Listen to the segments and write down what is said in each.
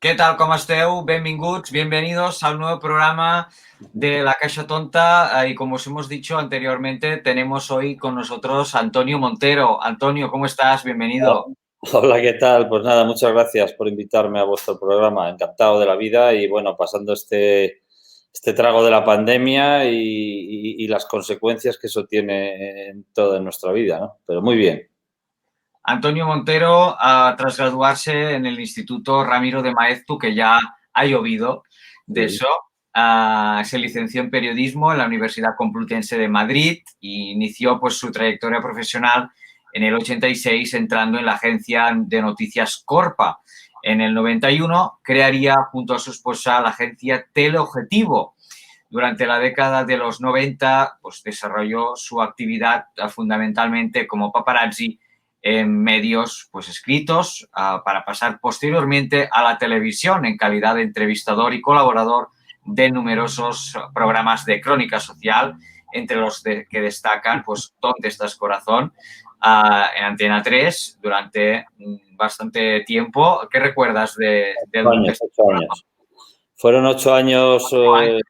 ¿Qué tal? ¿Cómo esteu? Benvinguts, bienvenidos al nuevo programa de La Caixa Tonta. Y como os hemos dicho anteriormente, tenemos hoy con nosotros a Antonio Montero. Antonio, ¿cómo estás? Bienvenido. Hola, ¿qué tal? Pues nada, muchas gracias por invitarme a vuestro programa. Encantado de la vida y bueno, pasando este trago de la pandemia y las consecuencias que eso tiene en toda nuestra vida, ¿no? Pero muy bien. Antonio Montero, tras graduarse en el Instituto Ramiro de Maeztu, que ya ha llovido de Sí. eso, se licenció en periodismo en la Universidad Complutense de Madrid e inició pues, su trayectoria profesional en el 86 entrando en la agencia de noticias Corpa. En el 91 crearía junto a su esposa la agencia Teleobjetivo. Durante la década de los 90 pues, desarrolló su actividad fundamentalmente como paparazzi en medios pues, escritos para pasar posteriormente a la televisión en calidad de entrevistador y colaborador de numerosos programas de crónica social, entre los que destacan pues, ¿Dónde estás, corazón? En Antena 3 durante bastante tiempo. ¿Qué recuerdas de Dónde estás, 8 años. Fueron 8 años, corazón?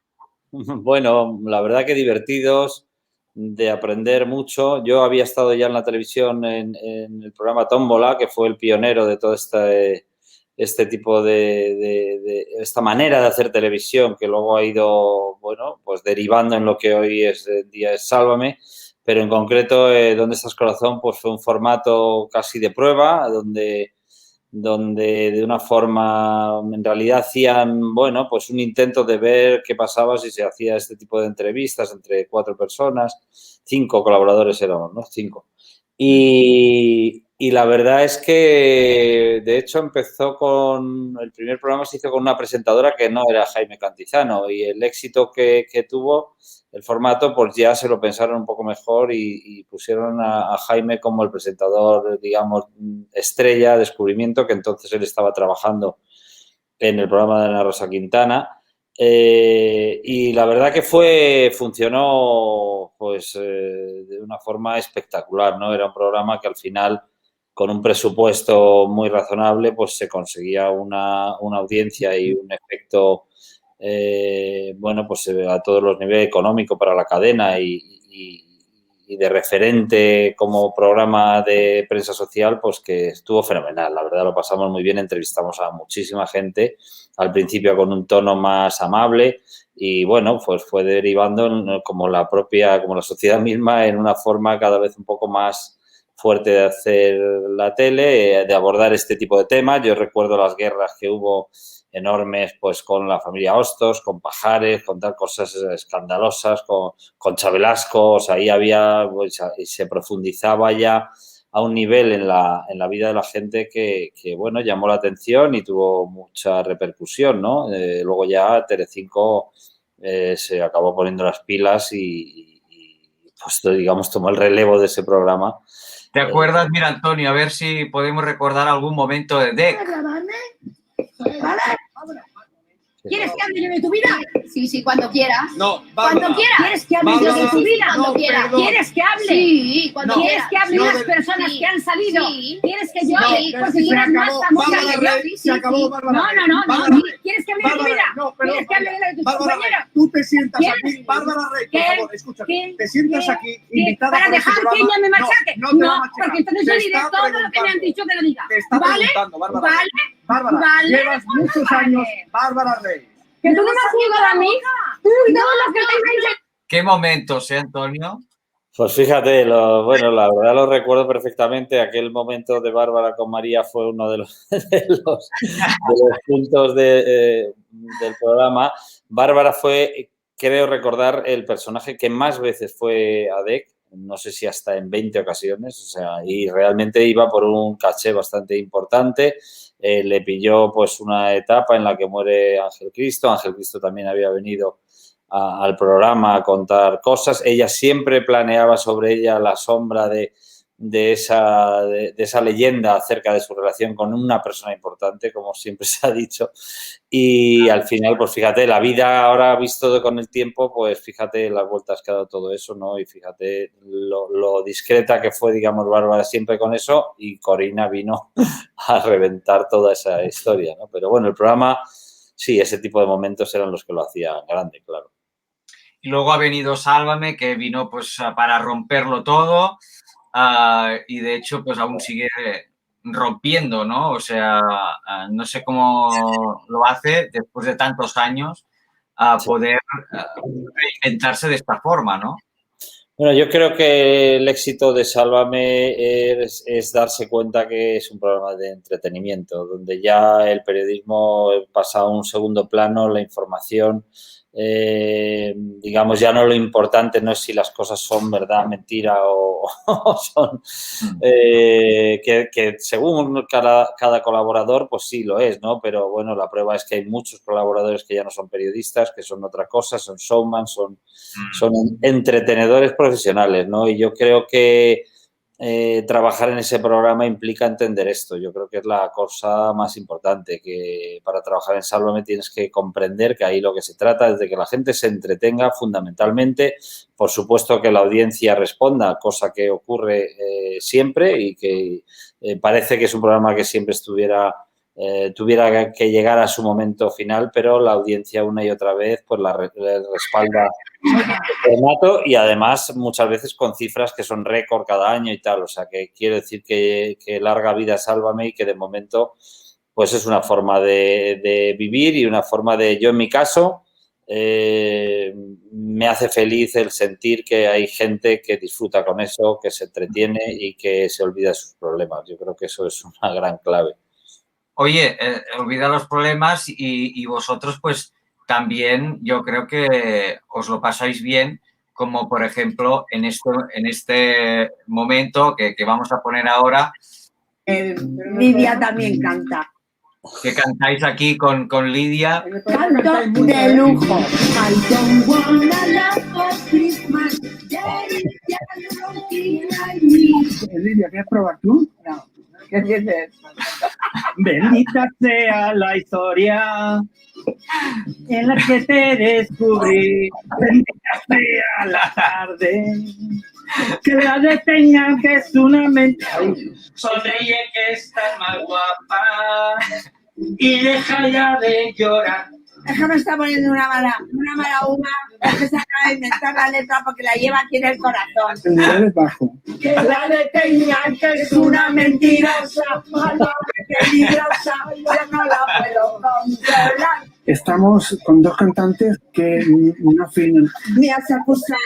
bueno, la verdad que divertidos, de aprender mucho. Yo había estado ya en la televisión en el programa Tómbola, que fue el pionero de todo este tipo esta manera de hacer televisión, que luego ha ido, bueno, pues derivando en lo que hoy es el día es Sálvame. Pero en concreto, ¿Dónde estás, corazón? Pues fue un formato casi de prueba, donde de una forma, en realidad hacían, bueno, pues un intento de ver qué pasaba si se hacía este tipo de entrevistas entre 4 personas, 5 colaboradores éramos, ¿no? 5. Y la verdad es que, de hecho, el primer programa se hizo con una presentadora que no era Jaime Cantizano y el éxito que tuvo el formato, pues ya se lo pensaron un poco mejor y pusieron a Jaime como el presentador, digamos, estrella, descubrimiento, que entonces él estaba trabajando en el programa de Ana Rosa Quintana. Y la verdad que funcionó pues de una forma espectacular, ¿no? Era un programa que al final, con un presupuesto muy razonable, pues se conseguía una audiencia y un efecto, bueno, pues a todos los niveles, económico para la cadena y de referente como programa de prensa social, pues que estuvo fenomenal. La verdad lo pasamos muy bien, entrevistamos a muchísima gente, al principio con un tono más amable y bueno, pues fue derivando como la sociedad misma en una forma cada vez un poco más fuerte de hacer la tele, de abordar este tipo de temas. Yo recuerdo las guerras que hubo enormes, pues con la familia Hostos, con Pajares, con tal cosas escandalosas, con Chabelasco, o sea, ahí había, pues, se profundizaba ya a un nivel en la vida de la gente que, bueno, llamó la atención y tuvo mucha repercusión, ¿no? Luego ya Telecinco se acabó poniendo las pilas pues, digamos, tomó el relevo de ese programa. ¿Te acuerdas? Mira, Antonio, a ver si podemos recordar algún momento de DEC. ¿Quieres que hable yo de tu vida? Sí, cuando quieras. No, cuando quieras. ¿Quieres que hable yo de tu vida? Cuando quieras. Perdón. ¿Quieres que hable? Sí, cuando quieres que hable de las personas que han salido. Sí. ¿Quieres que yo No, hable? Porque tú se eres más acabó. famosa Bárbara que yo. Rey, se acabó, Bárbara No. Rey. Bárbara Rey. ¿Quieres que hable de tu Bárbara vida? Rey, no, perdón, ¿Quieres que hable de tus Bárbara Rey, compañeros? tú te sientas ¿Quién? aquí. Bárbara Rey, por ¿Quién? favor, escúchame. ¿Quién? Te sientas ¿Quién? aquí, ¿Quién? invitada Para por este dejar que programa. ella me machaque. No, te va a machacar. Porque entonces yo Te diré está todo lo que me han preguntando. dicho que lo diga. Te está ¿Vale? preguntando, Bárbara Rey. ¿Vale? Bárbara, ¿Vale? llevas ¿O no muchos vale? años, Bárbara Rey. Que tú no me has jugado a mí. Tú y todos los que estáis ahí. ¿Qué momentos, Antonio? Pues fíjate, bueno, la verdad lo recuerdo perfectamente. Aquel momento de Bárbara con María fue uno de los, de los puntos del programa. Bárbara fue, creo recordar, el personaje que más veces fue a DEC, no sé si hasta en 20 ocasiones, o sea, y realmente iba por un caché bastante importante. Le pilló pues una etapa en la que muere Ángel Cristo. Ángel Cristo también había venido al programa a contar cosas. Ella siempre planeaba sobre ella la sombra de de esa leyenda acerca de su relación con una persona importante, como siempre se ha dicho. Y al final, pues fíjate, la vida ahora visto con el tiempo, pues fíjate las vueltas que ha dado todo eso, ¿no? Y fíjate lo discreta que fue, digamos, Bárbara siempre con eso, y Corina vino a reventar toda esa historia, ¿no? Pero bueno, el programa, sí, ese tipo de momentos eran los que lo hacían grande, claro. Y luego ha venido Sálvame, que vino pues para romperlo todo. Y de hecho, pues aún sigue rompiendo, ¿no? O sea, no sé cómo lo hace después de tantos años a poder reinventarse de esta forma, ¿no? Bueno, yo creo que el éxito de Sálvame es darse cuenta que es un programa de entretenimiento, donde ya el periodismo pasa a un segundo plano, la información, digamos, ya no lo importante no es si las cosas son verdad, mentira o son, que según cada colaborador, pues sí lo es, ¿no? Pero bueno, la prueba es que hay muchos colaboradores que ya no son periodistas, que son otra cosa, son showman, son entretenedores profesionales, ¿no? Y yo creo que trabajar en ese programa implica entender esto. Yo creo que es la cosa más importante, que para trabajar en Sálvame tienes que comprender que ahí lo que se trata es de que la gente se entretenga fundamentalmente. Por supuesto que la audiencia responda, cosa que ocurre siempre y que parece que es un programa que siempre tuviera que llegar a su momento final, pero la audiencia una y otra vez pues le respalda el formato y además muchas veces con cifras que son récord cada año y tal. O sea, que quiero decir que larga vida Sálvame y que de momento pues es una forma de vivir y una forma de, yo en mi caso, me hace feliz el sentir que hay gente que disfruta con eso, que se entretiene y que se olvida de sus problemas. Yo creo que eso es una gran clave. Oye, olvida los problemas y vosotros pues también yo creo que os lo pasáis bien, como por ejemplo en este momento que vamos a poner ahora. Lidia también canta. Que cantáis aquí con Lidia. Canto de lujo. I don't wanna love for Christmas. Lidia, ¿quieres probar tú? No. ¿Qué dices? Bendita sea la historia en la que te descubrí. Bendita sea la tarde que la detengan, que es una mentira. Sonríe que estás más guapa y deja ya de llorar. Es que me está poniendo una mala uva. Es que se acaba de inventar la letra porque la lleva aquí en el corazón. El nivel es bajo. Que la detengan, que es una mentirosa, mala, peligrosa, yo no la puedo controlar. Estamos con dos cantantes que no afinan, Me has acusado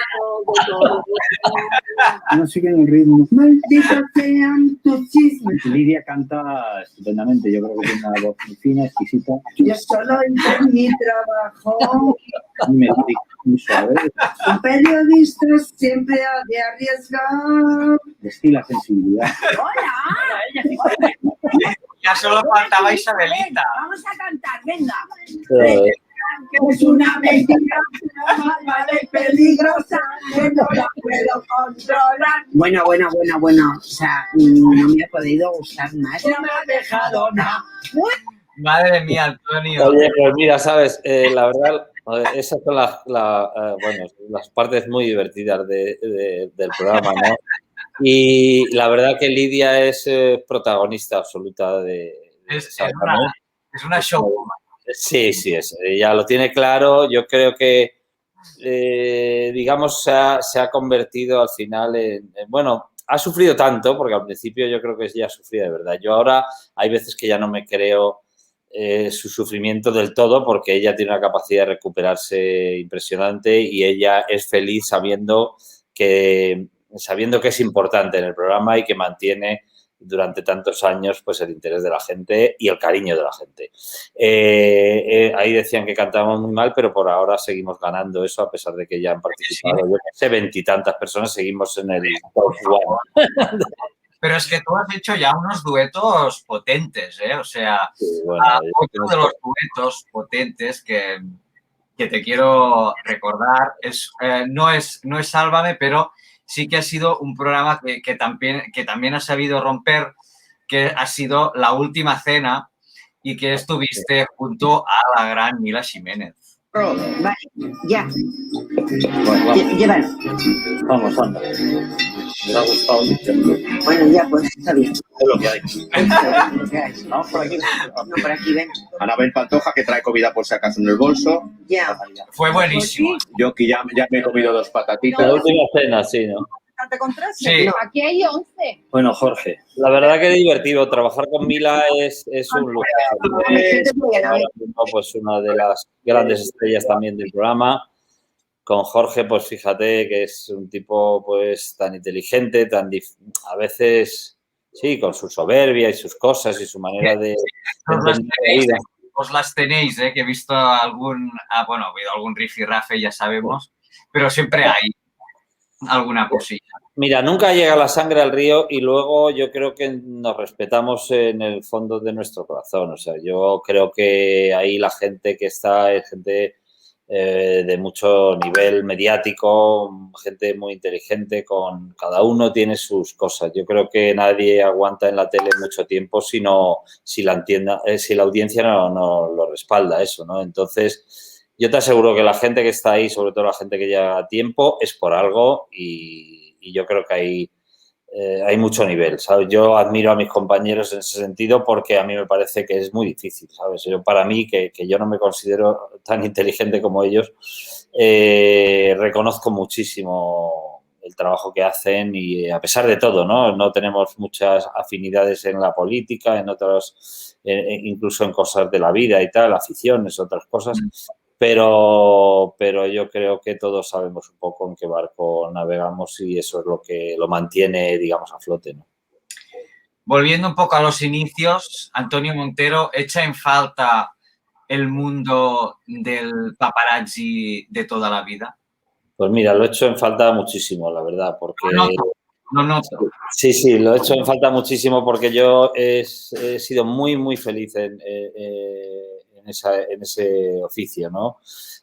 de todo. no siguen el ritmo. Malditos sean tus chismes. Lidia canta estupendamente, yo creo que tiene una voz muy fina, exquisita. Yo solo hice mi trabajo. Muy melódica, muy suave, Un periodista siempre ha de arriesgar. destila sensibilidad. ¡Hola! Ya solo faltaba Isabelita. Vamos a cantar, venga. Eh, Que es una mentira, mala y peligrosa, que no la puedo controlar. Bueno. O sea, no me ha podido gustar más. No me ha dejado nada. Madre mía, Antonio. Oye, pues mira, sabes, la verdad, esas son las partes muy divertidas del programa, ¿no? Y la verdad que Lidia es protagonista absoluta de Es Sálvame. una showwoman. Sí, ella lo tiene claro. Yo creo que, digamos, se ha convertido al final bueno, ha sufrido tanto, porque al principio yo creo que ella sufría de verdad. Yo ahora hay veces que ya no me creo su sufrimiento del todo, porque ella tiene una capacidad de recuperarse impresionante y ella es feliz sabiendo que es importante en el programa y que mantiene durante tantos años pues el interés de la gente y el cariño de la gente. Ahí decían que cantábamos muy mal, pero por ahora seguimos ganando eso, a pesar de que ya han participado, yo no sé, 20 y tantas personas, seguimos en el top one. Pero es que tú has hecho ya unos duetos potentes, ¿eh? O sea, Sí, bueno, otro de los duetos potentes que te quiero recordar no es Sálvame, pero sí que ha sido un programa que también ha sabido romper, que ha sido La Última Cena y que estuviste junto a la gran Mila Jiménez. Vale, ya. Bueno, vamos. Llévalo. Vamos, anda. Me ha gustado. Bueno, ya, pues está bien. Es lo que hay. Vamos por aquí. No, por aquí, ven. Anabel Pantoja, que trae comida por si acaso en el bolso. Ya. Fue buenísimo. Yo que ya me he comido 2 patatitas. La última cena, sí, ¿no? Sí. Aquí hay 11. Bueno, Jorge, la verdad que es divertido. Trabajar con Mila es un lugar. Es ahora mismo, pues una de las grandes estrellas también del programa. Con Jorge, pues fíjate que es un tipo pues tan inteligente, a veces, sí, con su soberbia y sus cosas y su manera de entender la vida. Os las tenéis, que he visto algún, ha habido algún rifirrafe, ya sabemos, pero siempre hay alguna cosilla. Mira, nunca llega la sangre al río y luego yo creo que nos respetamos en el fondo de nuestro corazón. O sea, yo creo que ahí la gente que está es gente de mucho nivel mediático, gente muy inteligente, cada uno tiene sus cosas. Yo creo que nadie aguanta en la tele mucho tiempo si la audiencia no lo respalda eso, ¿no? Entonces, yo te aseguro que la gente que está ahí, sobre todo la gente que lleva tiempo, es por algo y yo creo que hay mucho nivel, ¿sabes? Yo admiro a mis compañeros en ese sentido porque a mí me parece que es muy difícil, ¿sabes? Para mí, que yo no me considero tan inteligente como ellos, reconozco muchísimo el trabajo que hacen y a pesar de todo, ¿no? No tenemos muchas afinidades en la política, en otros, incluso en cosas de la vida y tal, aficiones, otras cosas. Pero yo creo que todos sabemos un poco en qué barco navegamos y eso es lo que lo mantiene, digamos, a flote, ¿no? Volviendo un poco a los inicios, Antonio Montero, ¿echa en falta el mundo del paparazzi de toda la vida? Pues mira, lo he hecho en falta muchísimo, la verdad, porque... No noto. Sí, lo he hecho en falta muchísimo porque yo he sido muy, muy feliz en ese oficio, ¿no?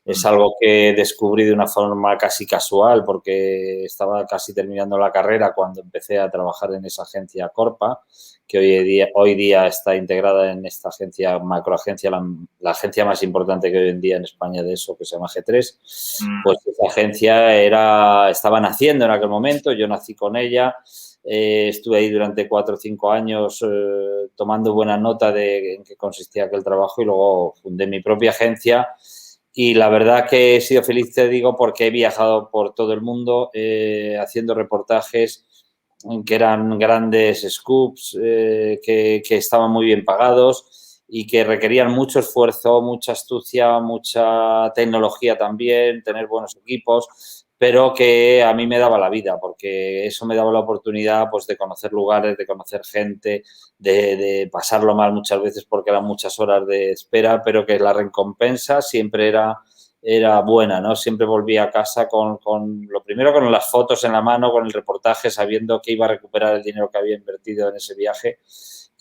Es algo que descubrí de una forma casi casual porque estaba casi terminando la carrera cuando empecé a trabajar en esa agencia Corpa, que hoy día está integrada en esta agencia, macroagencia, la agencia más importante que hoy en día en España de eso, que se llama G3. Pues esa agencia estaba naciendo en aquel momento, yo nací con ella. Estuve ahí durante 4 o 5 años tomando buena nota de en qué consistía aquel trabajo y luego fundé mi propia agencia y la verdad que he sido feliz, te digo, porque he viajado por todo el mundo haciendo reportajes que eran grandes scoops, que estaban muy bien pagados y que requerían mucho esfuerzo, mucha astucia, mucha tecnología también, tener buenos equipos, pero que a mí me daba la vida porque eso me daba la oportunidad pues, de conocer lugares, de conocer gente, de pasarlo mal muchas veces porque eran muchas horas de espera, pero que la recompensa siempre era buena, ¿no? Siempre volvía a casa con lo primero con las fotos en la mano, con el reportaje, sabiendo que iba a recuperar el dinero que había invertido en ese viaje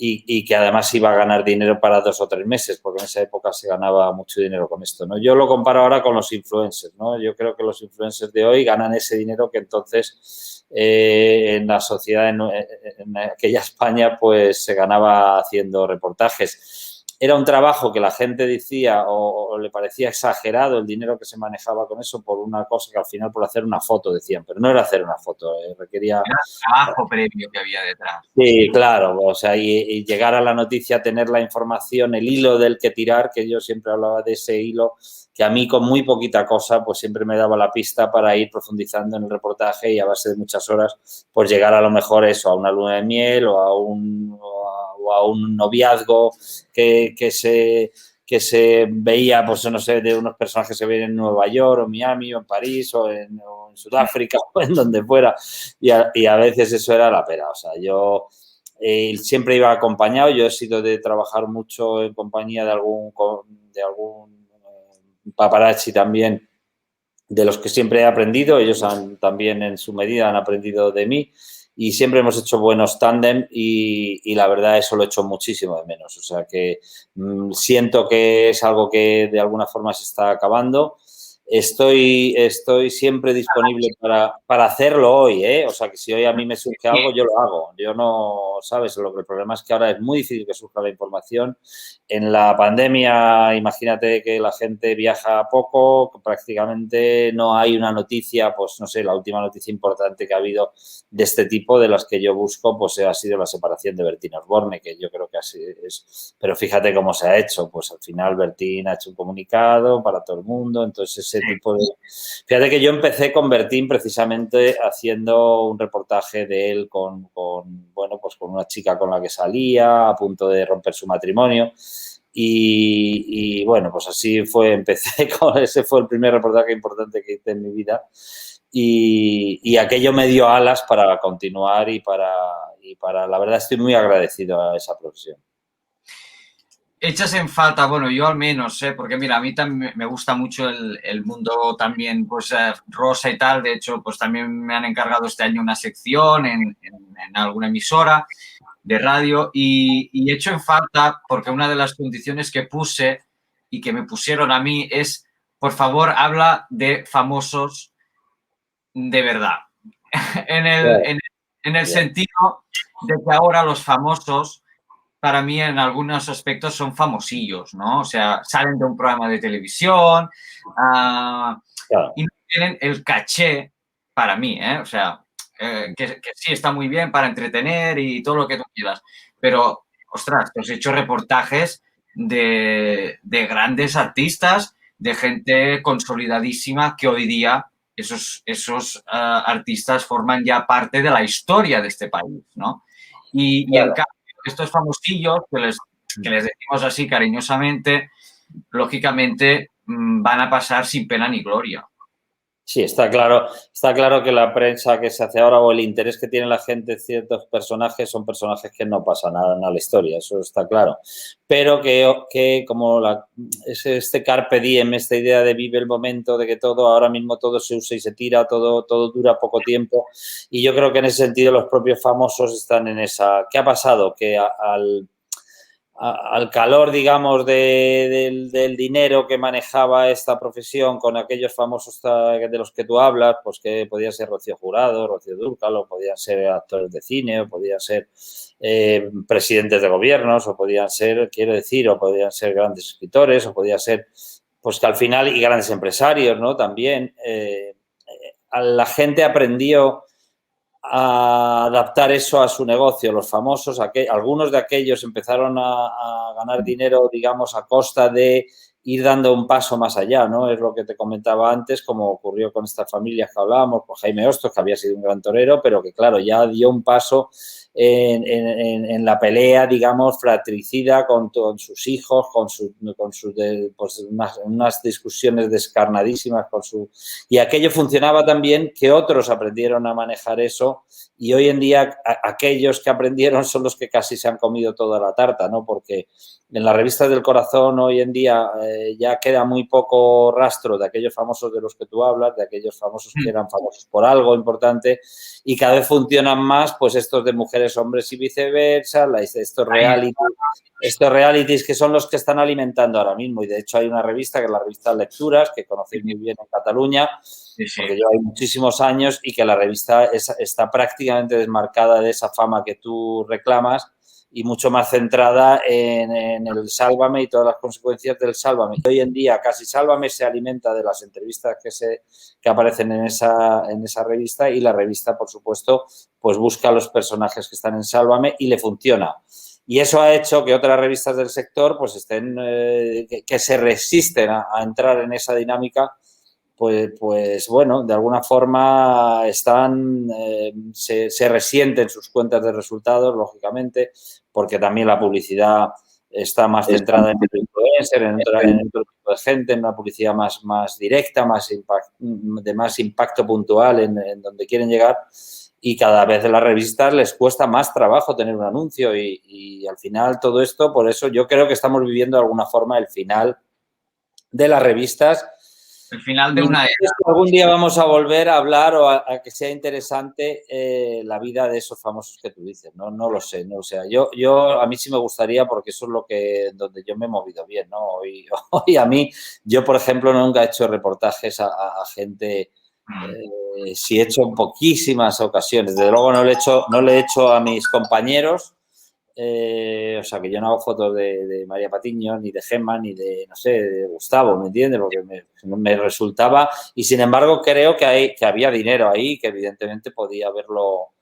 y que además iba a ganar dinero para 2 o 3 meses, porque en esa época se ganaba mucho dinero con esto, ¿no? Yo lo comparo ahora con los influencers, ¿no? Yo creo que los influencers de hoy ganan ese dinero que entonces en la sociedad, en aquella España, pues se ganaba haciendo reportajes. Era un trabajo que la gente decía o le parecía exagerado el dinero que se manejaba con eso por una cosa que al final por hacer una foto decían, pero no era hacer una foto, requería... Era trabajo previo que había detrás. Sí, claro, o sea, y llegar a la noticia, tener la información, el hilo del que tirar, que yo siempre hablaba de ese hilo, que a mí con muy poquita cosa pues siempre me daba la pista para ir profundizando en el reportaje y a base de muchas horas pues llegar a lo mejor eso, a una luna de miel o a un noviazgo que se veía, pues no sé, de unos personajes que se ven en Nueva York o Miami o en París o en Sudáfrica o en donde fuera y a veces eso era la pera, o sea, yo siempre iba acompañado, yo he sido de trabajar mucho en compañía de algún paparazzi también, de los que siempre he aprendido, ellos también en su medida han aprendido de mí y siempre hemos hecho buenos tándem y la verdad eso lo he hecho muchísimo de menos, o sea que siento que es algo que de alguna forma se está acabando. estoy siempre disponible para hacerlo hoy, ¿eh? O sea, que si hoy a mí me surge algo, yo lo hago. Yo no, ¿sabes? El problema es que ahora es muy difícil que surja la información. En la pandemia, imagínate que la gente viaja poco, prácticamente no hay una noticia, pues no sé, la última noticia importante que ha habido de este tipo, de las que yo busco, pues ha sido la separación de Bertín Osborne, que yo creo que así es. Pero fíjate cómo se ha hecho, pues al final Bertín ha hecho un comunicado para todo el mundo, entonces ese tipo de... Fíjate que yo empecé con Bertín precisamente haciendo un reportaje de él con una chica con la que salía, a punto de romper su matrimonio. Y bueno, pues así empecé ese fue el primer reportaje importante que hice en mi vida. Y aquello me dio alas para continuar y para la verdad estoy muy agradecido a esa profesión. Echas en falta, bueno, yo al menos, porque mira, a mí también me gusta mucho el mundo también, pues rosa y tal. De hecho, pues también me han encargado este año una sección en alguna emisora de radio y echo en falta porque una de las condiciones que puse y que me pusieron a mí es, por favor, habla de famosos de verdad. en el sentido de que ahora los famosos, para mí, en algunos aspectos son famosillos, ¿no? O sea, salen de un programa de televisión y no tienen el caché, para mí, O sea, que sí está muy bien para entretener y todo lo que tú quieras, pero, ostras, os he hecho reportajes de grandes artistas, de gente consolidadísima que hoy día esos artistas forman ya parte de la historia de este país, ¿no? Y en cambio, estos famosillos, que les decimos así cariñosamente, lógicamente van a pasar sin pena ni gloria. Sí, está claro que la prensa que se hace ahora o el interés que tiene la gente en ciertos personajes son personajes que no pasan nada en la historia, eso está claro. Pero que como este carpe diem, esta idea de vive el momento, de que ahora mismo todo se usa y se tira, todo dura poco tiempo. Y yo creo que en ese sentido los propios famosos están en esa... ¿Qué ha pasado? Que al calor, digamos, del dinero que manejaba esta profesión con aquellos famosos de los que tú hablas, pues que podían ser Rocío Jurado, Rocío Dúrcal, o podían ser actores de cine, o podían ser presidentes de gobiernos, o podían ser, o podían ser grandes escritores, o podían ser, pues que al final, y grandes empresarios, ¿no? También, la gente aprendió a adaptar eso a su negocio. Los famosos, algunos de aquellos empezaron a ganar dinero, digamos, a costa de ir dando un paso más allá, ¿no? Es lo que te comentaba antes, como ocurrió con estas familias que hablábamos, con Jaime Hostos, que había sido un gran torero, pero que, claro, ya dio un paso en la pelea, digamos, fratricida con sus hijos, pues unas discusiones descarnadísimas y aquello funcionaba tan bien que otros aprendieron a manejar eso y hoy en día aquellos que aprendieron son los que casi se han comido toda la tarta, ¿no? Porque en las revistas del corazón hoy en día ya queda muy poco rastro de aquellos famosos de los que tú hablas, de aquellos famosos que eran famosos por algo importante y cada vez funcionan más pues estos de mujeres, hombres y viceversa, estos realities que son los que están alimentando ahora mismo y de hecho hay una revista que es la revista Lecturas que conocéis muy bien en Cataluña porque lleva muchísimos años y que la revista está prácticamente desmarcada de esa fama que tú reclamas y mucho más centrada en el Sálvame y todas las consecuencias del Sálvame. Hoy en día casi Sálvame se alimenta de las entrevistas que aparecen en esa revista y la revista, por supuesto, pues busca a los personajes que están en Sálvame y le funciona. Y eso ha hecho que otras revistas del sector pues estén, que se resisten a entrar en esa dinámica, pues bueno, de alguna forma se resienten sus cuentas de resultados, lógicamente, porque también la publicidad está más centrada en el influencer, en otro tipo de gente, en una publicidad más directa, de más impacto puntual en donde quieren llegar y cada vez en las revistas les cuesta más trabajo tener un anuncio y al final todo esto, por eso yo creo que estamos viviendo de alguna forma el final de las revistas El final de una era. Algún día vamos a volver a hablar o a que sea interesante la vida de esos famosos que tú dices, ¿no? No lo sé, no. O sea, a mí sí me gustaría porque eso es donde yo me he movido bien, ¿no? Hoy a mí, yo por ejemplo nunca he hecho reportajes a gente, sí he hecho en poquísimas ocasiones. Desde luego no le he hecho a mis compañeros. O sea, que yo no hago fotos de María Patiño, ni de Gemma, ni de, no sé, de Gustavo, ¿me entiendes? Porque me resultaba... Y, sin embargo, creo que había dinero ahí, que evidentemente podía haberlo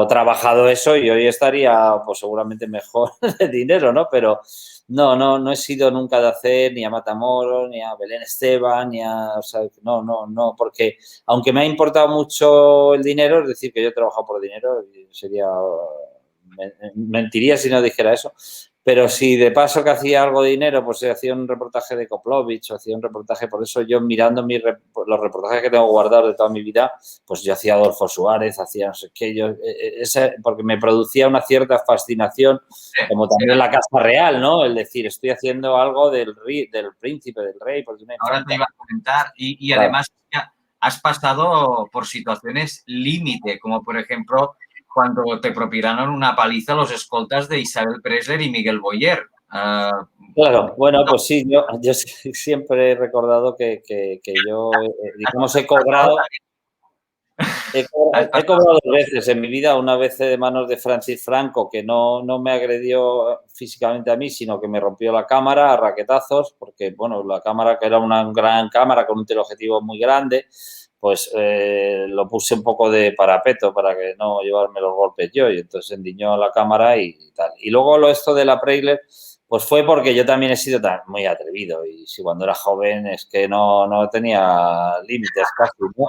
trabajado eso y hoy estaría, pues, seguramente mejor de dinero, ¿no? Pero no he sido nunca de hacer ni a Matamoros, ni a Belén Esteban, ni a... O sea, no, porque aunque me ha importado mucho el dinero, es decir, que yo he trabajado por dinero, sería... Mentiría si no dijera eso, pero si de paso que hacía algo de dinero, pues hacía un reportaje de Koplovich o hacía un reportaje, por eso yo mirando los reportajes que tengo guardados de toda mi vida, pues yo hacía Adolfo Suárez, hacía no sé qué, porque me producía una cierta fascinación, como también la Casa Real, ¿no? El decir, estoy haciendo algo del príncipe, del rey. Porque ahora te iba a comentar, y claro. Además has pasado por situaciones límite, como por ejemplo cuando te propinaron una paliza los escoltas de Isabel Presley y Miguel Boyer. Claro, bueno, pues sí, yo siempre he recordado que yo, digamos, he cobrado 2 veces en mi vida, una vez de manos de Francis Franco, que no me agredió físicamente a mí, sino que me rompió la cámara a raquetazos, porque, bueno, la cámara, que era una gran cámara con un teleobjetivo muy grande, pues lo puse un poco de parapeto para que no llevarme los golpes yo, y entonces endiñó la cámara y tal. Y luego esto de la Preisler, pues fue porque yo también he sido muy atrevido y si cuando era joven es que no tenía límites casi, ¿no?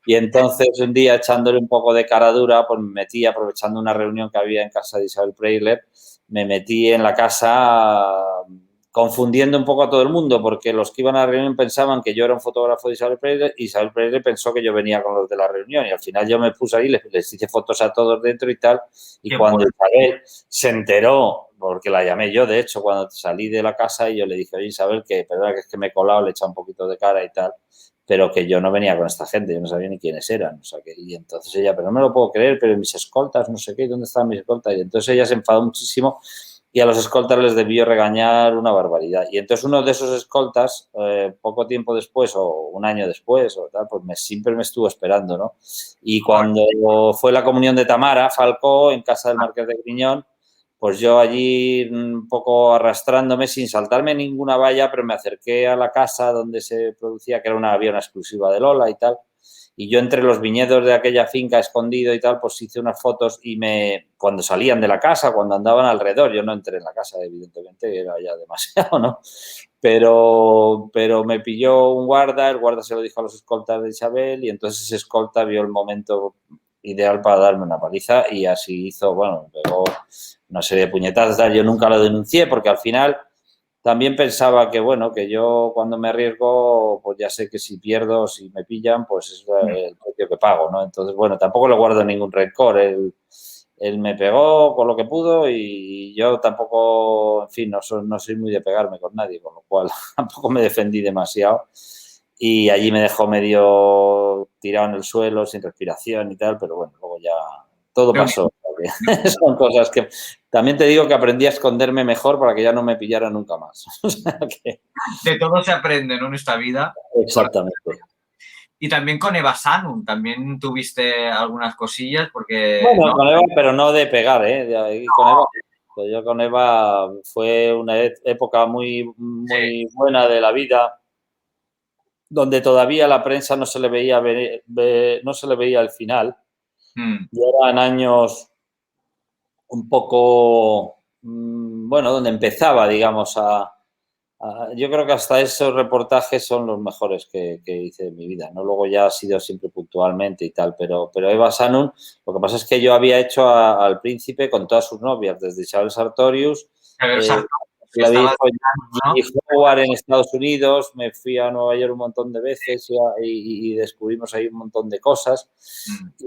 Y entonces un día echándole un poco de cara dura, pues me metí, aprovechando una reunión que había en casa de Isabel Preisler, me metí en la casa confundiendo un poco a todo el mundo, porque los que iban a la reunión pensaban que yo era un fotógrafo de Isabel Preisler y Isabel Preisler pensó que yo venía con los de la reunión y al final yo me puse ahí, les hice fotos a todos dentro y tal, y qué cuando Isabel se enteró, porque la llamé yo, de hecho, cuando salí de la casa y yo le dije, oye, Isabel, que perdona que es que me he colado, le he echado un poquito de cara y tal, pero que yo no venía con esta gente, yo no sabía ni quiénes eran, o sea, y entonces ella, pero no me lo puedo creer, pero mis escoltas, no sé qué, ¿dónde están mis escoltas? Y entonces ella se enfadó muchísimo y a los escoltas les debió regañar una barbaridad. Y entonces uno de esos escoltas, poco tiempo después o un año después o tal, pues siempre me estuvo esperando, ¿no? Y cuando fue la comunión de Tamara Falcó en casa del Marqués de Griñón, pues yo allí un poco arrastrándome sin saltarme ninguna valla, pero me acerqué a la casa donde se producía, que era una avión exclusiva de Lola y tal, y yo entre los viñedos de aquella finca escondido y tal, pues hice unas fotos y cuando salían de la casa, cuando andaban alrededor, yo no entré en la casa, evidentemente, era ya demasiado, ¿no? Pero me pilló un guarda, el guarda se lo dijo a los escoltas de Isabel y entonces ese escolta vio el momento ideal para darme una paliza y así hizo, bueno, me pegó una serie de puñetazos. Yo nunca lo denuncié porque al final también pensaba que, bueno, que yo cuando me arriesgo, pues ya sé que si pierdo, si me pillan, pues es el precio que pago, ¿no? Entonces, bueno, tampoco le guardo ningún rencor. Él me pegó con lo que pudo y yo tampoco, en fin, no soy muy de pegarme con nadie, con lo cual tampoco me defendí demasiado. Y allí me dejó medio tirado en el suelo, sin respiración y tal, pero bueno, luego ya todo pasó. Son cosas que... También te digo que aprendí a esconderme mejor para que ya no me pillara nunca más. O sea que... De todo se aprende, ¿no? En esta vida. Exactamente. Y también con Eva Sanum, también tuviste algunas cosillas porque... Bueno, ¿no? con Eva, pero no de pegar, ¿eh? Con Eva, pues yo con Eva fue una época muy buena de la vida, donde todavía la prensa no se le veía el final. Y eran años un poco, bueno, donde empezaba, digamos, yo creo que hasta esos reportajes son los mejores que hice en mi vida, ¿no? Luego ya ha sido siempre puntualmente y tal, pero Eva Sanum, lo que pasa es que yo había hecho al Príncipe con todas sus novias, desde Isabel Sartorius, la Estaba- dirijo ¿no? G. Howard en Estados Unidos, me fui a Nueva York un montón de veces y descubrimos ahí un montón de cosas.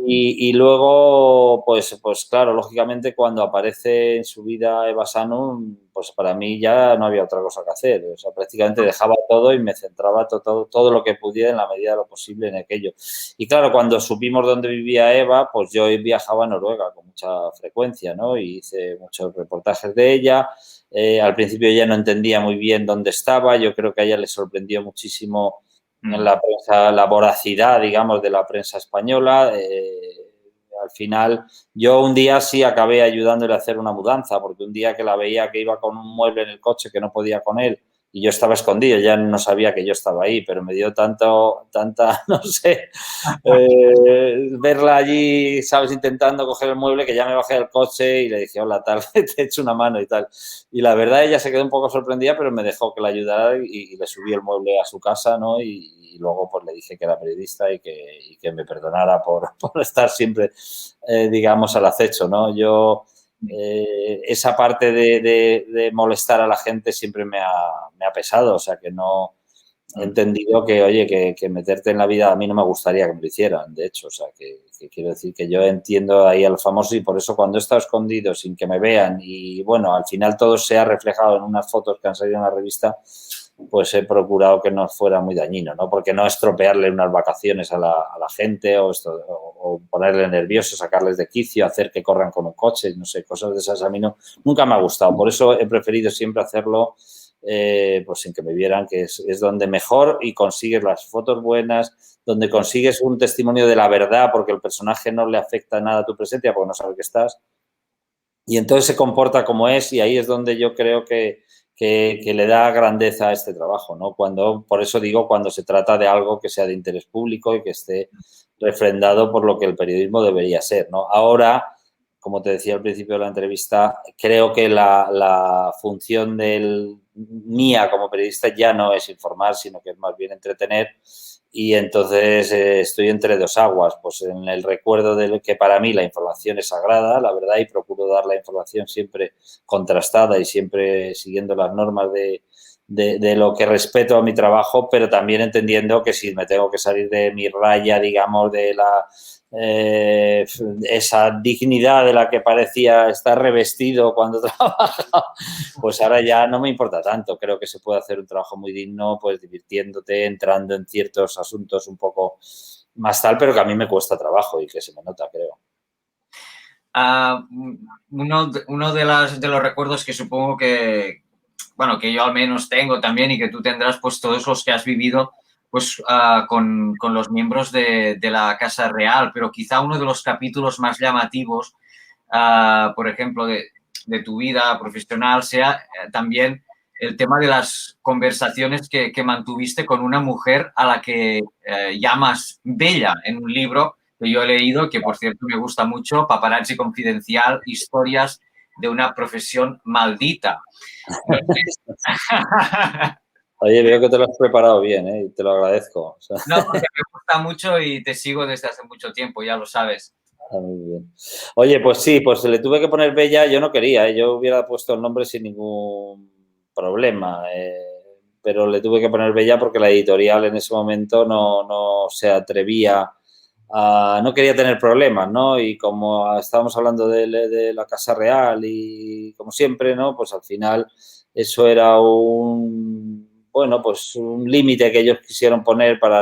Y luego, pues claro, lógicamente cuando aparece en su vida Eva Sanum, pues para mí ya no había otra cosa que hacer. O sea, prácticamente dejaba todo y me centraba todo lo que pudiera en la medida de lo posible en aquello. Y claro, cuando supimos dónde vivía Eva, pues yo viajaba a Noruega con mucha frecuencia, ¿no? Y hice muchos reportajes de ella. Al principio ella no entendía muy bien dónde estaba. Yo creo que a ella le sorprendió muchísimo en la prensa, la voracidad, digamos, de la prensa española. Al final, yo un día sí acabé ayudándole a hacer una mudanza, porque un día que la veía que iba con un mueble en el coche que no podía con él y yo estaba escondido, ya no sabía que yo estaba ahí, pero me dio tanta, no sé, verla allí, ¿sabes?, intentando coger el mueble, que ya me bajé del coche y le dije, hola, tal, te he hecho una mano y tal. Y la verdad, ella se quedó un poco sorprendida, pero me dejó que la ayudara y le subí el mueble a su casa, ¿no? Y luego pues le dije que era periodista y que me perdonara por estar siempre, digamos, al acecho, ¿no? Yo, esa parte de molestar a la gente siempre me ha pesado, o sea que no he entendido que, oye, que meterte en la vida a mí no me gustaría que me lo hicieran, de hecho, o sea que quiero decir que yo entiendo ahí a los famosos y por eso cuando he estado escondido sin que me vean y bueno, al final todo se ha reflejado en unas fotos que han salido en la revista, pues he procurado que no fuera muy dañino, ¿no? Porque no estropearle unas vacaciones a la gente o ponerle nervioso, sacarles de quicio, hacer que corran con un coche, no sé, cosas de esas a mí nunca me ha gustado. Por eso he preferido siempre hacerlo pues sin que me vieran, que es donde mejor y consigues las fotos buenas, donde consigues un testimonio de la verdad porque el personaje no le afecta nada a tu presencia porque no sabe que estás. Y entonces se comporta como es y ahí es donde yo creo que le da grandeza a este trabajo, ¿no? Por eso digo, cuando se trata de algo que sea de interés público y que esté refrendado por lo que el periodismo debería ser, ¿no? Ahora, como te decía al principio de la entrevista, creo que la función mía como periodista ya no es informar, sino que es más bien entretener. Y entonces estoy entre dos aguas, pues en el recuerdo de que para mí la información es sagrada, la verdad, y procuro dar la información siempre contrastada y siempre siguiendo las normas de lo que respeto a mi trabajo, pero también entendiendo que si me tengo que salir de mi raya, digamos, de esa dignidad de la que parecía estar revestido cuando trabajaba, pues ahora ya no me importa tanto. Creo que se puede hacer un trabajo muy digno, pues divirtiéndote, entrando en ciertos asuntos un poco más tal, pero que a mí me cuesta trabajo y que se me nota, creo. Uno de los recuerdos que supongo que, bueno, que yo al menos tengo también y que tú tendrás, pues todos los que has vivido, pues con los miembros de la Casa Real, pero quizá uno de los capítulos más llamativos, por ejemplo, de tu vida profesional sea también el tema de las conversaciones que mantuviste con una mujer a la que llamas Bella en un libro que yo he leído, que por cierto me gusta mucho, Paparazzi Confidencial, historias de una profesión maldita. No sé. Oye, veo que te lo has preparado bien, y te lo agradezco. O sea, No, porque me gusta mucho y te sigo desde hace mucho tiempo, ya lo sabes. muy bien. Oye, pues sí, pues le tuve que poner Bella, yo no quería, yo hubiera puesto el nombre sin ningún problema, pero le tuve que poner Bella porque la editorial en ese momento no se atrevía no quería tener problemas, ¿no? Y como estábamos hablando de la Casa Real y como siempre, ¿no? Pues al final eso era pues un límite que ellos quisieron poner para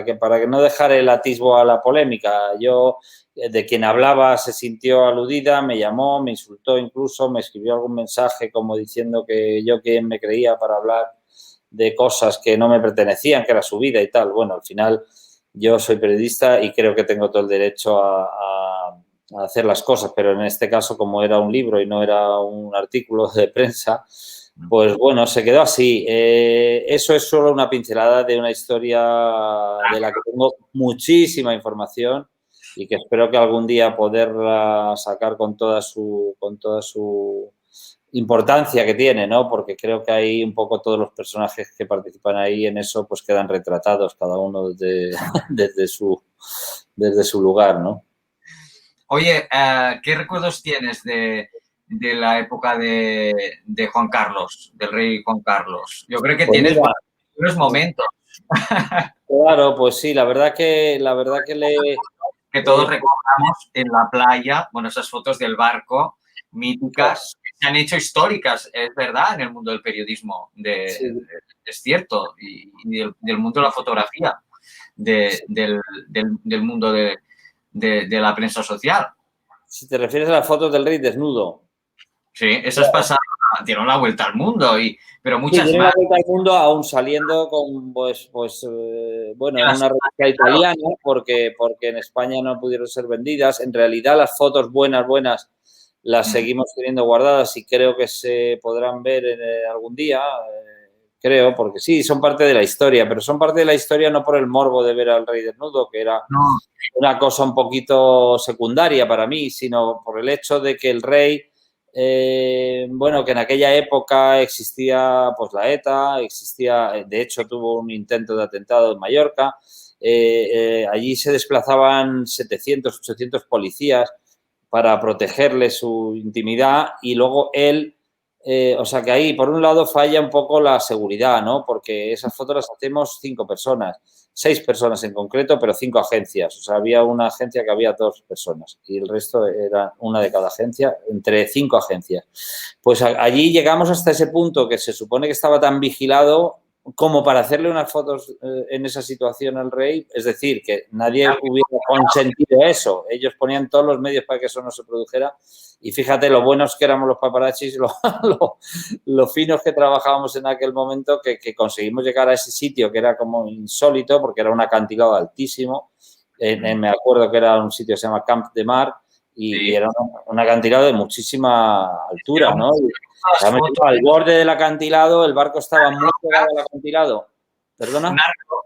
que no dejar el atisbo a la polémica. Yo, de quien hablaba, se sintió aludida, me llamó, me insultó incluso, me escribió algún mensaje como diciendo que yo quién me creía para hablar de cosas que no me pertenecían, que era su vida y tal. Bueno, al final yo soy periodista y creo que tengo todo el derecho a hacer las cosas, pero en este caso, como era un libro y no era un artículo de prensa, pues bueno, se quedó así. Eso es solo una pincelada de una historia de la que tengo muchísima información y que espero que algún día poderla sacar con toda su importancia que tiene, ¿no? Porque creo que ahí un poco todos los personajes que participan ahí en eso pues quedan retratados, cada uno desde su lugar, ¿no? Oye, ¿qué recuerdos tienes de de la época de Juan Carlos, del rey Juan Carlos? Yo creo que Pues tienes mira, buenos momentos claro, pues sí, la verdad que que todos recordamos en la playa, bueno, esas fotos del barco míticas, que se han hecho históricas, es verdad, en el mundo del periodismo, sí, es cierto, y del mundo de la fotografía, del mundo de la prensa social. si te refieres a las fotos del rey desnudo. Sí, esas pasadas dieron la vuelta al mundo, pero Sí, muchas tiene más. la vuelta al mundo aún saliendo con, bueno, en una revista italiana, porque en España no pudieron ser vendidas. En realidad, las fotos buenas las seguimos teniendo guardadas y creo que se podrán ver algún día, creo, porque sí, son parte de la historia, pero son parte de la historia no por el morbo de ver al rey desnudo, que era No, una cosa un poquito secundaria para mí, sino por el hecho de que el rey, bueno, que en aquella época existía pues la ETA, de hecho tuvo un intento de atentado en Mallorca, allí se desplazaban 700, 800 policías para protegerle su intimidad y luego él, o sea que ahí por un lado falla un poco la seguridad, ¿no? Porque esas fotos las hacemos 5 personas. 6 personas en concreto, pero 5 agencias. O sea, había una agencia que había 2 personas y el resto era una de cada agencia, entre 5 agencias. Pues allí llegamos hasta ese punto que se supone que estaba tan vigilado como para hacerle unas fotos en esa situación al rey. Es decir, que nadie hubiera consentido eso. Ellos ponían todos los medios para que eso no se produjera. Y fíjate lo buenos que éramos los paparazzis, lo finos que trabajábamos en aquel momento, que conseguimos llegar a ese sitio que era como insólito, porque era un acantilado altísimo. Me acuerdo que era un sitio que se llama Camp de Mar y era un acantilado de muchísima altura, ¿no? Al borde del acantilado, el barco estaba muy pegado al acantilado. ¿Perdona?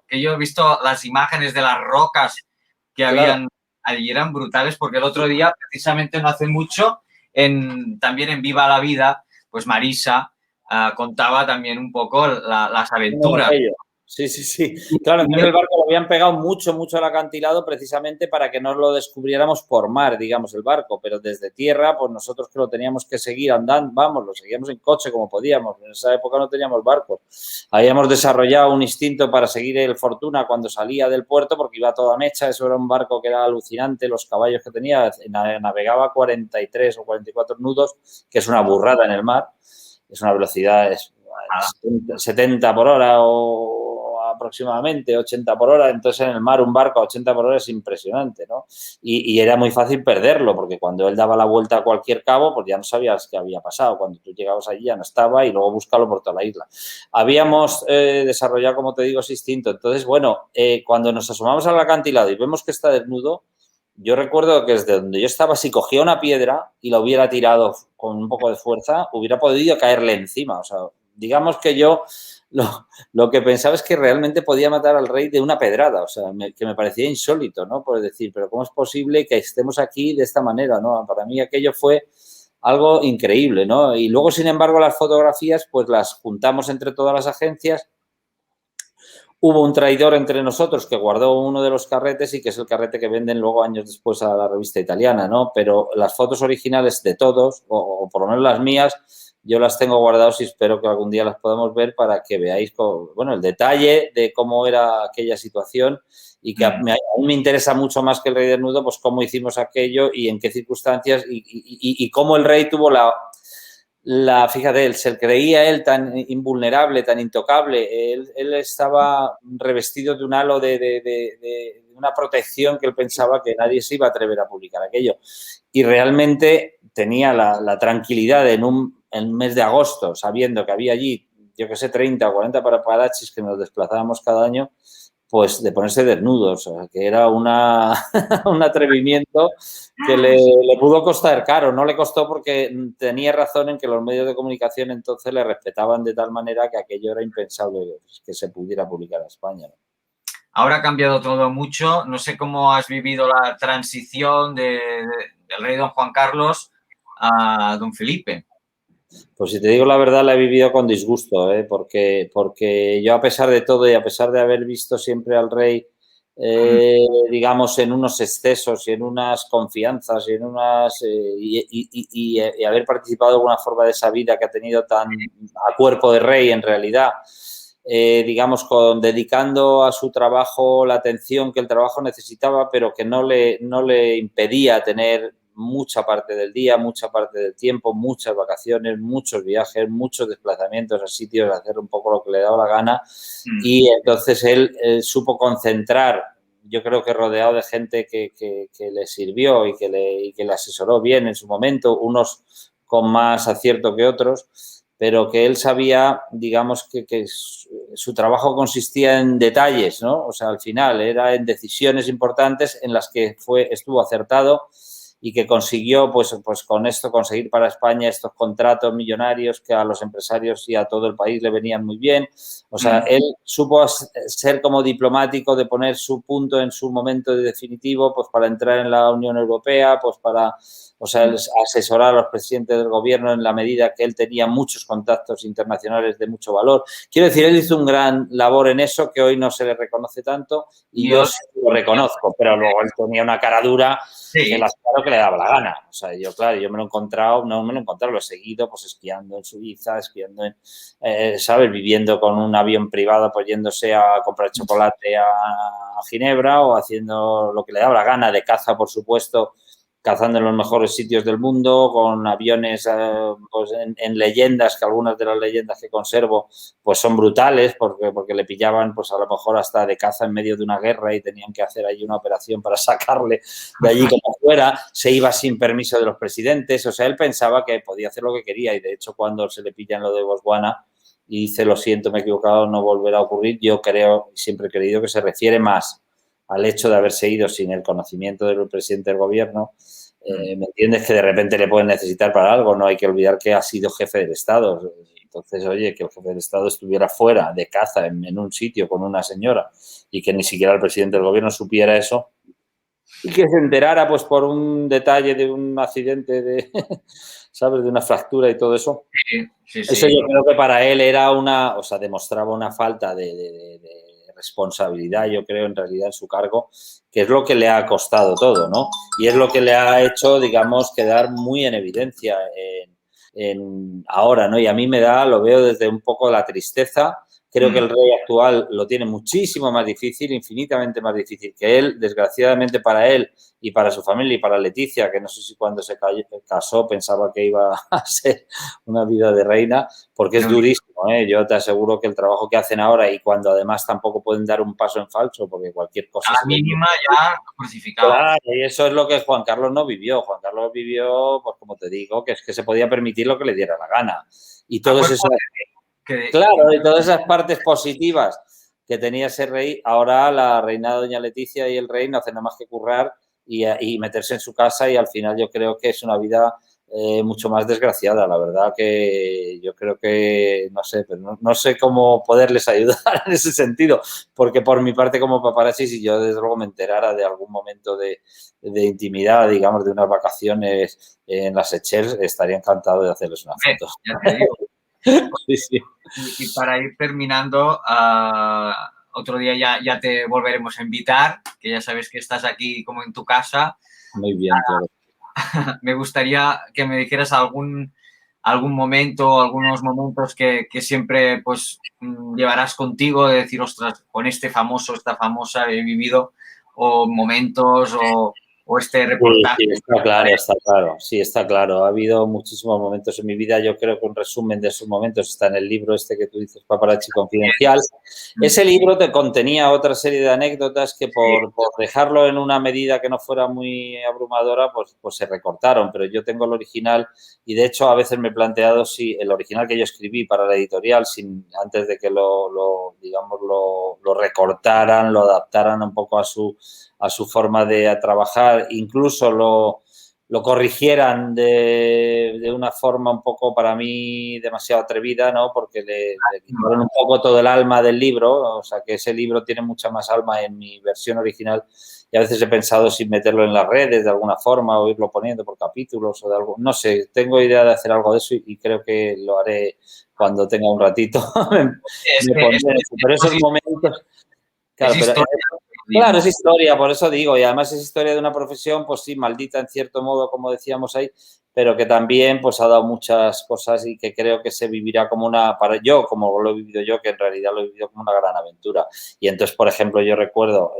Que yo he visto las imágenes de las rocas que habían allí, eran brutales, porque el otro día, precisamente no hace mucho, también en Viva la Vida, pues Marisa contaba también un poco las aventuras. Sí, sí, sí. Claro, entonces el barco lo habían pegado mucho al acantilado precisamente para que no lo descubriéramos por mar, digamos, el barco, pero desde tierra, pues nosotros que lo teníamos que seguir andando, vamos, lo seguíamos en coche como podíamos. En esa época no teníamos barcos. Habíamos desarrollado un instinto para seguir el Fortuna cuando salía del puerto porque iba toda mecha, eso era un barco que era alucinante, los caballos que tenía, navegaba 43 o 44 nudos, que es una burrada en el mar, es una velocidad 70 por hora o aproximadamente 80 por hora, entonces en el mar un barco a 80 por hora es impresionante, ¿no? Y era muy fácil perderlo, porque cuando él daba la vuelta a cualquier cabo, pues ya no sabías qué había pasado, cuando tú llegabas allí ya no estaba y luego búscalo por toda la isla. Habíamos desarrollado, como te digo, ese instinto, entonces, bueno, cuando nos asomamos al acantilado y vemos que está desnudo, yo recuerdo que desde donde yo estaba, si cogía una piedra y la hubiera tirado con un poco de fuerza, hubiera podido caerle encima, o sea, digamos que yo lo que pensaba es que realmente podía matar al rey de una pedrada, o sea, que me parecía insólito, ¿no? Por decir, pero ¿cómo es posible que estemos aquí de esta manera, ¿no? Para mí aquello fue algo increíble, ¿no? Y luego, sin embargo, las fotografías, pues las juntamos entre todas las agencias. Hubo un traidor entre nosotros que guardó uno de los carretes y que es el carrete que venden luego años después a la revista italiana, ¿no? Pero las fotos originales de todos, o por lo menos las mías, yo las tengo guardadas y espero que algún día las podamos ver para que veáis, bueno, el detalle de cómo era aquella situación y que a mí me interesa mucho más que el rey desnudo, pues cómo hicimos aquello y en qué circunstancias y cómo el rey tuvo fíjate, él se creía él tan invulnerable, tan intocable. Él estaba revestido de un halo de una protección que él pensaba que nadie se iba a atrever a publicar aquello. Y realmente tenía la tranquilidad en el mes de agosto, sabiendo que había allí, yo que sé, 30 o 40 paparazzis que nos desplazábamos cada año, pues de ponerse desnudos, o sea, que era un atrevimiento que le pudo costar caro. No le costó porque tenía razón en que los medios de comunicación entonces le respetaban de tal manera que aquello era impensable que se pudiera publicar en España, ¿no? Ahora ha cambiado todo mucho. No sé cómo has vivido la transición del rey don Juan Carlos a don Felipe. Pues si te digo la verdad, la he vivido con disgusto, porque yo a pesar de todo y a pesar de haber visto siempre al rey digamos, en unos excesos y en unas confianzas y en unas y haber participado de alguna forma de esa vida que ha tenido tan a cuerpo de rey en realidad, digamos, dedicando a su trabajo la atención que el trabajo necesitaba, pero que no le impedía tener mucha parte del día, mucha parte del tiempo, muchas vacaciones, muchos viajes, muchos desplazamientos a sitios, hacer un poco lo que le daba la gana. Y entonces él supo concentrar, yo creo que rodeado de gente que le sirvió y que le asesoró bien en su momento, unos con más acierto que otros, pero que él sabía, digamos, que su trabajo consistía en detalles, ¿no? O sea, al final era en decisiones importantes en las que estuvo acertado y que consiguió, pues con esto, conseguir para España estos contratos millonarios que a los empresarios y a todo el país le venían muy bien. O sea, él supo ser como diplomático, de poner su punto en su momento definitivo, pues para entrar en la Unión Europea, pues para, o sea, asesorar a los presidentes del gobierno en la medida que él tenía muchos contactos internacionales de mucho valor. Quiero decir, él hizo un gran labor en eso que hoy no se le reconoce tanto y yo sí lo reconozco, pero luego él tenía una cara dura. Sí. Que claro que le daba la gana. O sea, yo me lo he encontrado, lo he seguido, pues esquiando en Suiza, esquiando en, ¿sabes? Viviendo con un avión privado, pues yéndose a comprar chocolate a Ginebra o haciendo lo que le daba la gana, de caza, por supuesto, cazando en los mejores sitios del mundo, con aviones pues en leyendas, que algunas de las leyendas que conservo pues son brutales porque le pillaban pues a lo mejor hasta de caza en medio de una guerra y tenían que hacer ahí una operación para sacarle de allí como fuera, se iba sin permiso de los presidentes, o sea, él pensaba que podía hacer lo que quería y de hecho cuando se le pilla en lo de Botswana y dice lo siento, me he equivocado, no volverá a ocurrir, yo creo, siempre he creído que se refiere más al hecho de haberse ido sin el conocimiento del presidente del gobierno, ¿me entiendes? Que de repente le pueden necesitar para algo, no hay que olvidar que ha sido jefe del Estado. Entonces, oye, que el jefe del Estado estuviera fuera de caza en un sitio con una señora y que ni siquiera el presidente del gobierno supiera eso y que se enterara pues por un detalle de un accidente, de, ¿sabes? De una fractura y todo eso. Sí. Eso yo creo que para él era o sea, demostraba una falta de responsabilidad, yo creo, en realidad, en su cargo, que es lo que le ha costado todo, ¿no? Y es lo que le ha hecho, digamos, quedar muy en evidencia ahora, ¿no? Y a mí lo veo desde un poco la tristeza. Creo que el rey actual lo tiene muchísimo más difícil, infinitamente más difícil que él. Desgraciadamente para él y para su familia y para Leticia, que no sé si cuando se casó pensaba que iba a ser una vida de reina, porque es durísimo, ¿eh? Yo te aseguro que el trabajo que hacen ahora y cuando además tampoco pueden dar un paso en falso, porque cualquier cosa... A la mínima ya crucificado. Claro, y eso es lo que Juan Carlos no vivió. Juan Carlos vivió, pues como te digo, que es que se podía permitir lo que le diera la gana. Y todos esos... Claro, y todas esas partes positivas que tenía ese rey, ahora la reina doña Leticia y el rey no hacen nada más que currar y meterse en su casa y al final yo creo que es una vida mucho más desgraciada. La verdad que yo creo que, no sé, pero no sé cómo poderles ayudar en ese sentido, porque por mi parte como paparazzi, si yo desde luego me enterara de algún momento de intimidad, digamos, de unas vacaciones en las Seychelles, estaría encantado de hacerles una foto. Ya te digo. Sí. Y para ir terminando, otro día ya te volveremos a invitar, que ya sabes que estás aquí como en tu casa. Muy bien, claro. Me gustaría que me dijeras algún momento, algunos momentos que siempre pues llevarás contigo, de decir, ostras, con esta famosa he vivido, o momentos o este reportaje. Sí, está claro. Sí, está claro. Ha habido muchísimos momentos en mi vida. Yo creo que un resumen de esos momentos está en el libro este que tú dices, Paparazzi Confidencial. Ese libro te contenía otra serie de anécdotas que por dejarlo en una medida que no fuera muy abrumadora, pues se recortaron. Pero yo tengo el original y, de hecho, a veces me he planteado si el original que yo escribí para la editorial, antes de que lo recortaran, lo adaptaran un poco a su forma de trabajar, incluso lo corrigieran de una forma un poco para mí demasiado atrevida, ¿no? Porque le quitaron un poco todo el alma del libro, o sea que ese libro tiene mucha más alma en mi versión original y a veces he pensado si meterlo en las redes de alguna forma o irlo poniendo por capítulos o de algo, no sé, tengo idea de hacer algo de eso y creo que lo haré cuando tenga un ratito. Pero esos momentos... Claro, Claro, es historia, por eso digo, y además es historia de una profesión, pues sí, maldita en cierto modo, como decíamos ahí, pero que también pues ha dado muchas cosas y que creo que se vivirá como para yo, como lo he vivido yo, que en realidad lo he vivido como una gran aventura. Y entonces, por ejemplo, yo recuerdo,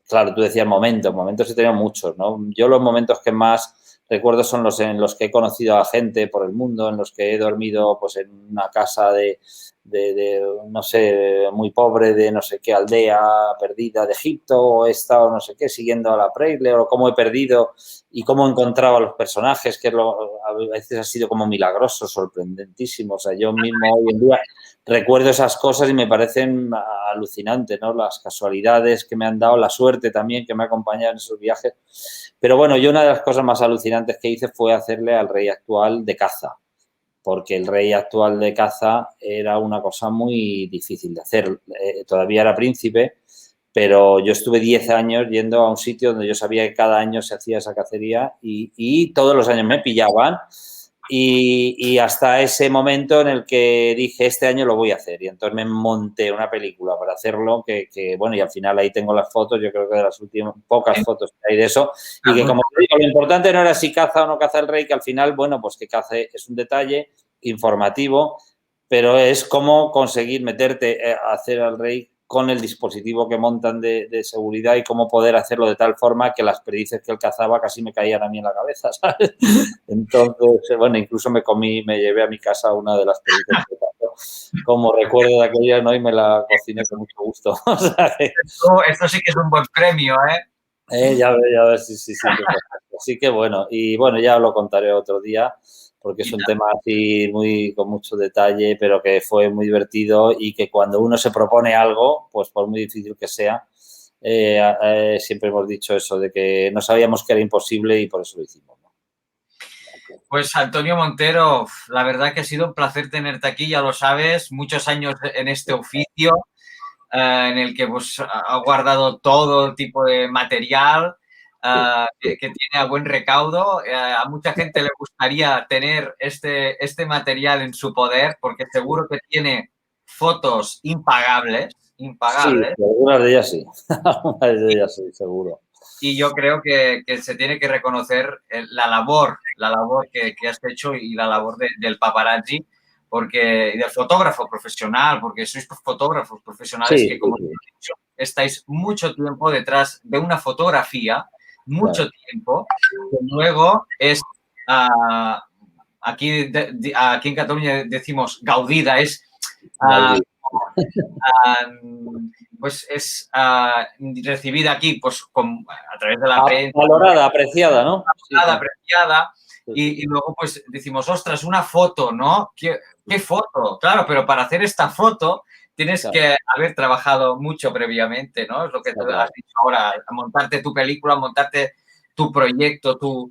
claro, tú decías momentos he tenido muchos, ¿no? Yo los momentos que más recuerdo son los en los que he conocido a gente por el mundo, en los que he dormido pues en una casa de no sé, muy pobre de no sé qué aldea perdida de Egipto, o he estado no sé qué siguiendo a la Preisler, o cómo he perdido y cómo encontraba a los personajes, que a veces ha sido como milagroso, sorprendentísimo. O sea, yo mismo hoy en día recuerdo esas cosas y me parecen alucinantes, ¿no? Las casualidades que me han dado, la suerte también que me ha acompañado en esos viajes. Pero bueno, yo una de las cosas más alucinantes que hice fue hacerle al rey actual de caza, porque el rey actual de caza era una cosa muy difícil de hacer. Todavía era príncipe, pero yo estuve 10 años yendo a un sitio donde yo sabía que cada año se hacía esa cacería y todos los años me pillaban y hasta ese momento en el que dije, este año lo voy a hacer. Y entonces me monté una película para hacerlo, que bueno, y al final ahí tengo las fotos, yo creo que de las últimas pocas fotos que hay de eso, y que como te digo, lo importante no era si caza o no caza el rey, que al final, bueno, pues que cace es un detalle informativo, pero es cómo conseguir meterte a hacer al rey con el dispositivo que montan de seguridad y cómo poder hacerlo de tal forma que las perdices que él cazaba casi me caían a mí en la cabeza, ¿sabes? Entonces, bueno, incluso me llevé a mi casa una de las perdices que cazó, como recuerdo de aquella, ¿no? Y me la cociné con mucho gusto. Esto sí que es un buen premio, ¿eh? Ya ves, sí. Así que bueno, y bueno, ya lo contaré otro día, porque es un tema así con mucho detalle, pero que fue muy divertido y que cuando uno se propone algo, pues por muy difícil que sea, siempre hemos dicho eso, de que no sabíamos que era imposible y por eso lo hicimos, ¿no? Pues Antonio Montero, la verdad que ha sido un placer tenerte aquí, ya lo sabes, muchos años en este oficio, en el que pues, ha guardado todo tipo de material que tiene a buen recaudo. A mucha gente le gustaría tener este material en su poder porque seguro que tiene fotos impagables. Sí, algunas de ellas sí, algunas de ellas sí, seguro. Y yo creo que se tiene que reconocer la labor que has hecho y la labor del paparazzi, porque del fotógrafo profesional, porque sois fotógrafos profesionales que, como he dicho, estáis mucho tiempo detrás de una fotografía, mucho tiempo, que luego es, aquí en Cataluña decimos gaudida, es... pues es recibida aquí pues a través de la prensa. Valorada, apreciada, ¿no? Apreciada. Y luego pues decimos, ostras, una foto, ¿no? ¿Qué foto? Claro, pero para hacer esta foto tienes que haber trabajado mucho previamente, ¿no? Es lo que tú has dicho ahora, a montarte tu película, montarte tu proyecto, tu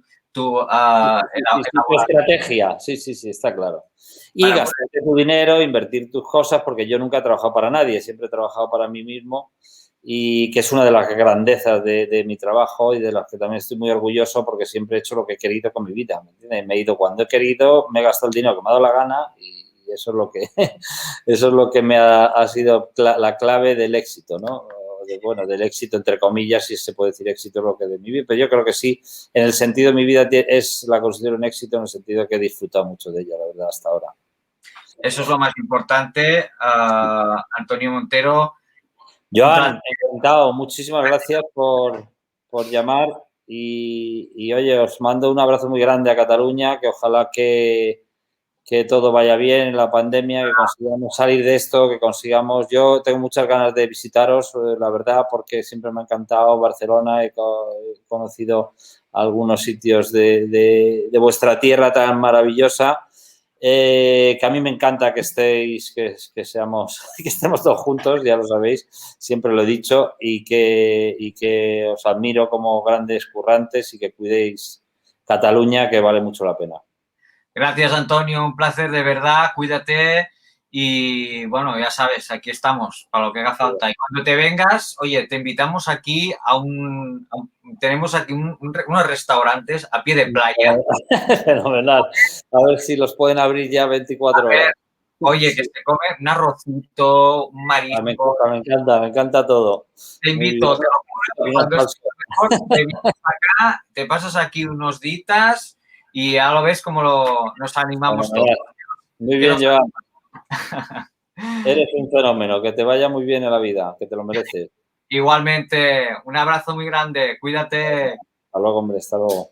estrategia. Sí, está claro. Y gastarte tu dinero, invertir tus cosas, porque yo nunca he trabajado para nadie, siempre he trabajado para mí mismo y que es una de las grandezas de mi trabajo y de las que también estoy muy orgulloso porque siempre he hecho lo que he querido con mi vida, ¿me entiendes? Me he ido cuando he querido, me he gastado el dinero que me ha dado la gana y eso es lo que me ha sido la clave del éxito, ¿no? Del éxito, entre comillas, si se puede decir éxito, lo que de mi vida, pero yo creo que sí, en el sentido de mi vida la considero un éxito en el sentido de que he disfrutado mucho de ella, la verdad, hasta ahora. Eso es lo más importante, Antonio Montero. Joan, encantado, muchísimas gracias por llamar y oye, os mando un abrazo muy grande a Cataluña, que ojalá que todo vaya bien en la pandemia, que consigamos salir de esto, que consigamos... Yo tengo muchas ganas de visitaros, la verdad, porque siempre me ha encantado Barcelona, he conocido algunos sitios de vuestra tierra tan maravillosa, que a mí me encanta que estéis, que estemos todos juntos, ya lo sabéis, siempre lo he dicho, y que os admiro como grandes currantes y que cuidéis Cataluña, que vale mucho la pena. Gracias, Antonio. Un placer de verdad. Cuídate y, bueno, ya sabes, aquí estamos para lo que haga falta. Y cuando te vengas, oye, te invitamos aquí tenemos aquí unos restaurantes a pie de playa. Fenomenal. A ver si los pueden abrir ya 24 horas. Oye, que se come un arrocito, un marisco. Me encanta todo. Te invito, te lo juro, cuando estés mejor, te vienes acá, te pasas aquí unos días y ya lo ves como nos animamos todos. Muy bien, Joan. Eres un fenómeno. Que te vaya muy bien en la vida, que te lo mereces. Igualmente, un abrazo muy grande. Cuídate. Hasta luego, hombre. Hasta luego.